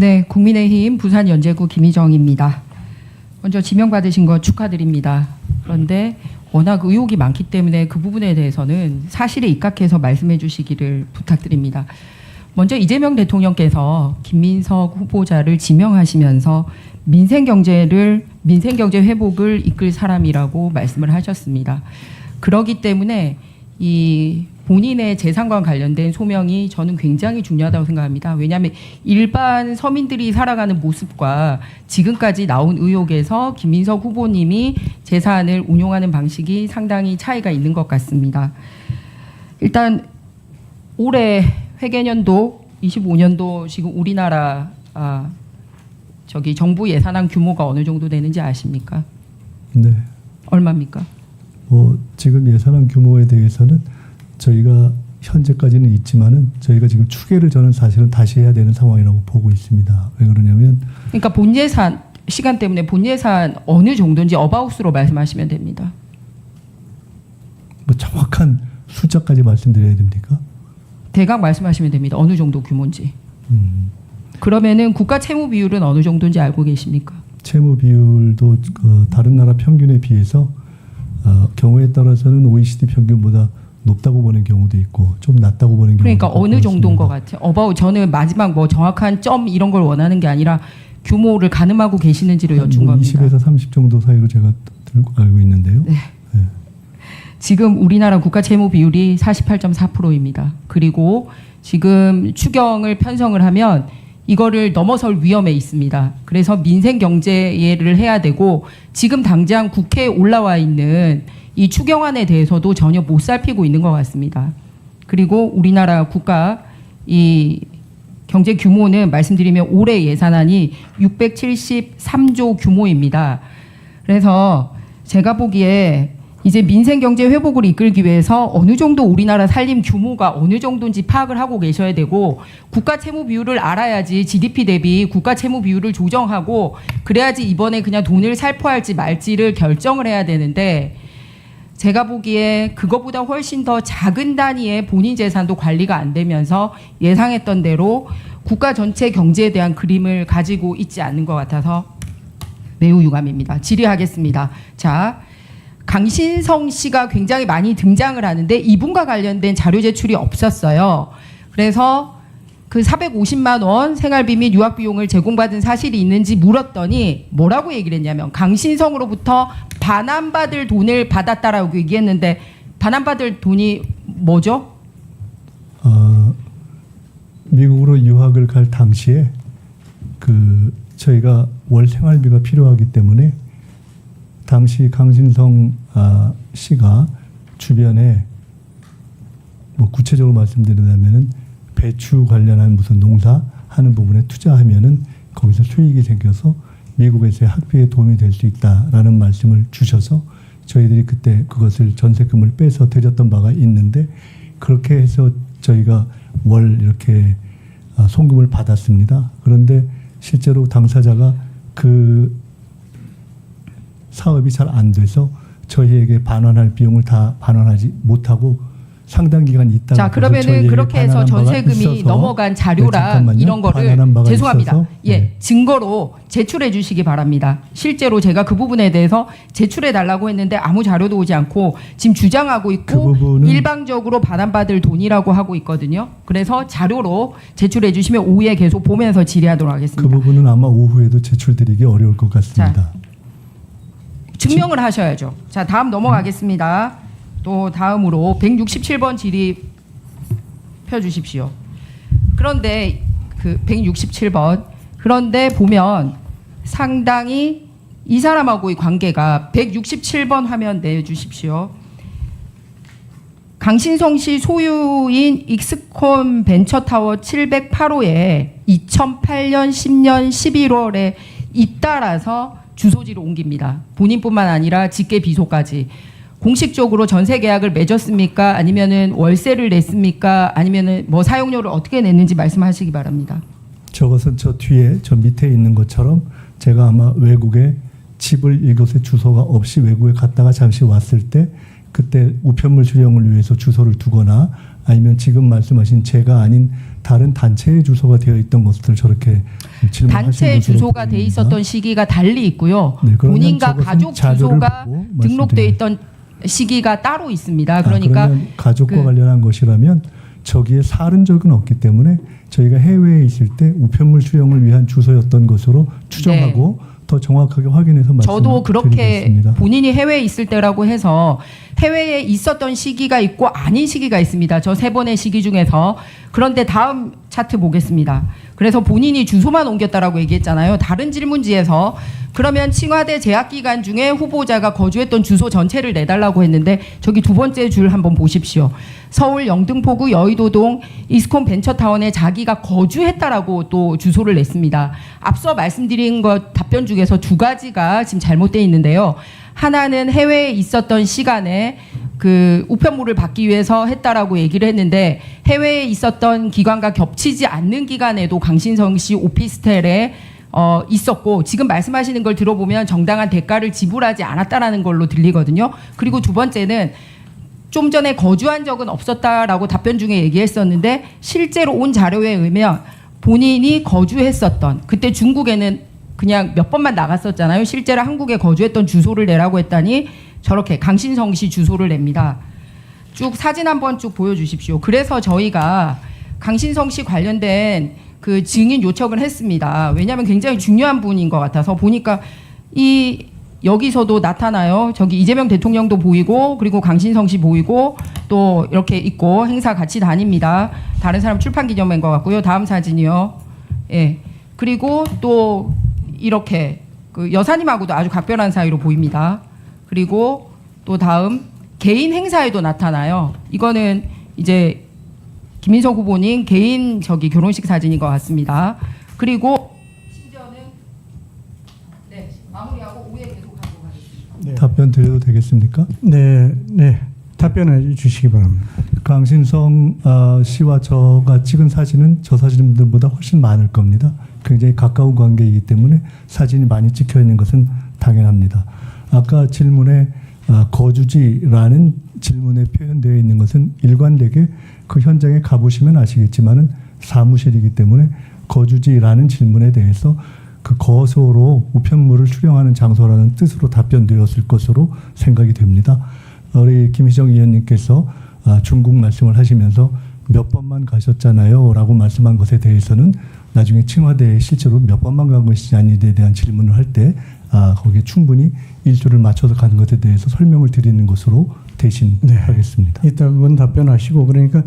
네, 국민의힘 부산연제구 김희정입니다. 먼저 지명받으신 거 축하드립니다. 그런데 워낙 의혹이 많기 때문에 그 부분에 대해서는 사실에 입각해서 말씀해 주시기를 부탁드립니다. 먼저 이재명 대통령께서 김민석 후보자를 지명하시면서 민생경제 회복을 이끌 사람이라고 말씀을 하셨습니다. 그렇기 때문에 이 본인의 재산과 관련된 소명이 저는 굉장히 중요하다고 생각합니다. 왜냐하면 일반 서민들이 살아가는 모습과 지금까지 나온 의혹에서 김민석 후보님이 재산을 운용하는 방식이 상당히 차이가 있는 것 같습니다. 일단 올해 회계년도 25년도 지금 우리나라 정부 예산안 규모가 어느 정도 되는지 아십니까? 네. 얼마입니까? 지금 예산안 규모에 대해서는 저희가 현재까지는 있지만은 저희가 지금 추계를 저는 사실은 다시 해야 되는 상황이라고 보고 있습니다. 왜 그러냐면 그러니까 본 예산 시간 때문에 본 예산 어느 정도인지 어바웃으로 말씀하시면 됩니다. 뭐 정확한 숫자까지 말씀드려야 됩니까? 대강 말씀하시면 됩니다. 어느 정도 규모인지. 그러면은 국가 채무 비율은 어느 정도인지 알고 계십니까? 채무 비율도 다른 나라 평균에 비해서 경우에 따라서는 OECD 평균보다 높다고 보는 경우도 있고 좀 낮다고 보는 경우도 있고. 그러니까 어느 정도인 것 같아요. 어바웃 저는 마지막 뭐 정확한 점 이런 걸 원하는 게 아니라 규모를 가늠하고 계시는지를 여쭌 겁니다. 20에서 30 정도 사이로 제가 알고 있는데요. 네. 네. 지금 우리나라 국가 채무 비율이 48.4%입니다. 그리고 지금 추경을 편성을 하면 이거를 넘어설 위험에 있습니다. 그래서 민생 경제를 해야 되고 지금 당장 국회에 올라와 있는 이 추경안에 대해서도 전혀 못 살피고 있는 것 같습니다. 그리고 우리나라 국가 이 경제 규모는 말씀드리면 올해 예산안이 673조 규모입니다. 그래서 제가 보기에 이제 민생 경제 회복을 이끌기 위해서 어느 정도 우리나라 살림 규모가 어느 정도인지 파악을 하고 계셔야 되고 국가 채무 비율을 알아야지 GDP 대비 국가 채무 비율을 조정하고 그래야지 이번에 그냥 돈을 살포할지 말지를 결정을 해야 되는데 제가 보기에 그거보다 훨씬 더 작은 단위의 본인 재산도 관리가 안 되면서 예상했던 대로 국가 전체 경제에 대한 그림을 가지고 있지 않는 것 같아서 매우 유감입니다. 질의하겠습니다. 자, 강신성 씨가 굉장히 많이 등장을 하는데 이분과 관련된 자료 제출이 없었어요. 그래서 그 450만 원 생활비 및 유학 비용을 제공받은 사실이 있는지 물었더니 뭐라고 얘기를 했냐면 강신성으로부터 반환받을 돈을 받았다라고 얘기했는데 반환받을 돈이 뭐죠? 미국으로 유학을 갈 당시에 저희가 월 생활비가 필요하기 때문에 당시 강신성 씨가 주변에 뭐 구체적으로 말씀드리자면은 배추 관련한 무슨 농사 하는 부분에 투자하면은 거기서 수익이 생겨서 미국에서의 학비에 도움이 될 수 있다라는 말씀을 주셔서 저희들이 그때 그것을 전세금을 빼서 드렸던 바가 있는데 그렇게 해서 저희가 월 이렇게 송금을 받았습니다. 그런데 실제로 당사자가 그 사업이 잘 안 돼서 저희에게 반환할 비용을 다 반환하지 못하고 상당 기간 있다가 자 그러면은 그렇게 해서 전세금이 넘어간 자료랑 이런 거를 죄송합니다. 예, 증거로 제출해 주시기 바랍니다. 실제로 제가 그 부분에 대해서 제출해 달라고 했는데 아무 자료도 오지 않고 지금 주장하고 있고 그 일방적으로 반환받을 돈이라고 하고 있거든요. 그래서 자료로 제출해 주시면 오후에 계속 보면서 질의하도록 하겠습니다. 그 부분은 아마 오후에도 제출드리기 어려울 것 같습니다. 자, 증명을 하셔야죠. 자 다음 넘어가겠습니다. 또 다음으로 167번 질의 펴주십시오. 그런데 그 167번 그런데 보면 상당히 이 사람하고의 관계가 167번 화면 내주십시오. 강신성 씨 소유인 익스콘 벤처타워 708호에 2008년 10년 11월에 잇따라서 주소지를 옮깁니다. 본인뿐만 아니라 직계 비소까지. 공식적으로 전세 계약을 맺었습니까? 아니면은 월세를 냈습니까? 아니면은 뭐 사용료를 어떻게 냈는지 말씀하시기 바랍니다. 저것은 저 뒤에 저 밑에 있는 것처럼 제가 아마 외국에 집을 이곳에 주소가 없이 외국에 갔다가 잠시 왔을 때 그때 우편물 수령을 위해서 주소를 두거나 아니면 지금 말씀하신 제가 아닌 다른 단체의 주소가 되어 있던 것을 저렇게 질문하신 단체 것으로 주소가 돼 보입니다. 있었던 시기가 달리 있고요. 네, 그러면 본인과 저것은 가족 자료를 주소가 보고 등록돼 말씀드려요. 있던 시기가 따로 있습니다. 그러니까 그러면 가족과 그- 관련한 것이라면 저기에 살은 적은 없기 때문에 저희가 해외에 있을 때 우편물 수령을 위한 주소였던 것으로 추정하고 더 정확하게 확인해서 저도 그렇게 말씀드리겠습니다. 본인이 해외에 있을 때라고 해서 해외에 있었던 시기가 있고 아닌 시기가 있습니다. 저 3번의 시기 중에서. 그런데 다음 차트 보겠습니다. 그래서 본인이 주소만 옮겼다라고 얘기했잖아요. 다른 질문지에서 그러면 칭화대 재학 기간 중에 후보자가 거주했던 주소 전체를 내달라고 했는데 저기 두 번째 줄 한번 보십시오. 서울 영등포구 여의도동 이스콘 벤처타운에 자기가 거주했다라고 또 주소를 냈습니다. 앞서 말씀드린 것 답변 중에서 2가지가 지금 잘못되어 있는데요. 하나는 해외에 있었던 시간에 그 우편물을 받기 위해서 했다라고 얘기를 했는데 해외에 있었던 기간과 겹치지 않는 기간에도 강신성 씨 오피스텔에 있었고 지금 말씀하시는 걸 들어보면 정당한 대가를 지불하지 않았다라는 걸로 들리거든요. 그리고 두 번째는 좀 전에 거주한 적은 없었다라고 답변 중에 얘기했었는데 실제로 온 자료에 의하면 본인이 거주했었던 그때 중국에는 그냥 몇 번만 나갔었잖아요. 실제로 한국에 거주했던 주소를 내라고 했다니 저렇게 강신성 씨 주소를 냅니다. 쭉 사진 한번 쭉 보여주십시오. 그래서 저희가 강신성 씨 관련된 그 증인 요청을 했습니다. 왜냐하면 굉장히 중요한 분인 것 같아서 보니까 이 여기서도 나타나요. 저기 이재명 대통령도 보이고 그리고 강신성 씨 보이고 또 이렇게 있고 행사 같이 다닙니다. 다른 사람 출판 기념회인 것 같고요. 다음 사진이요. 예. 그리고 또 이렇게 그 여사님하고도 아주 각별한 사이로 보입니다. 그리고 또 다음 개인 행사에도 나타나요. 이거는 이제 김인석 후보님 개인 저기 결혼식 사진인 것 같습니다. 그리고 심지어는 네 마무리하고 오해 계속 하고 가겠습니다. 네. 답변 드려도 되겠습니까? 네, 네. 답변해 주시기 바랍니다. 강신성 씨와 저가 찍은 사진은 저 사진들보다 훨씬 많을 겁니다. 굉장히 가까운 관계이기 때문에 사진이 많이 찍혀 있는 것은 당연합니다. 아까 질문에 거주지라는 질문에 표현되어 있는 것은 일관되게 그 현장에 가보시면 아시겠지만은 사무실이기 때문에 거주지라는 질문에 대해서 그 거소로 우편물을 수령하는 장소라는 뜻으로 답변되었을 것으로 생각이 됩니다. 우리 김희정 의원님께서 중국 말씀을 하시면서 몇 번만 가셨잖아요 라고 말씀한 것에 대해서는 나중에 칭화대에 실제로 몇 번만 간 것이지 아니냐에 대한 질문을 할 때 거기에 충분히 일조를 맞춰서 간 것에 대해서 설명을 드리는 것으로 대신 네. 하겠습니다. 이따 그건 답변하시고 그러니까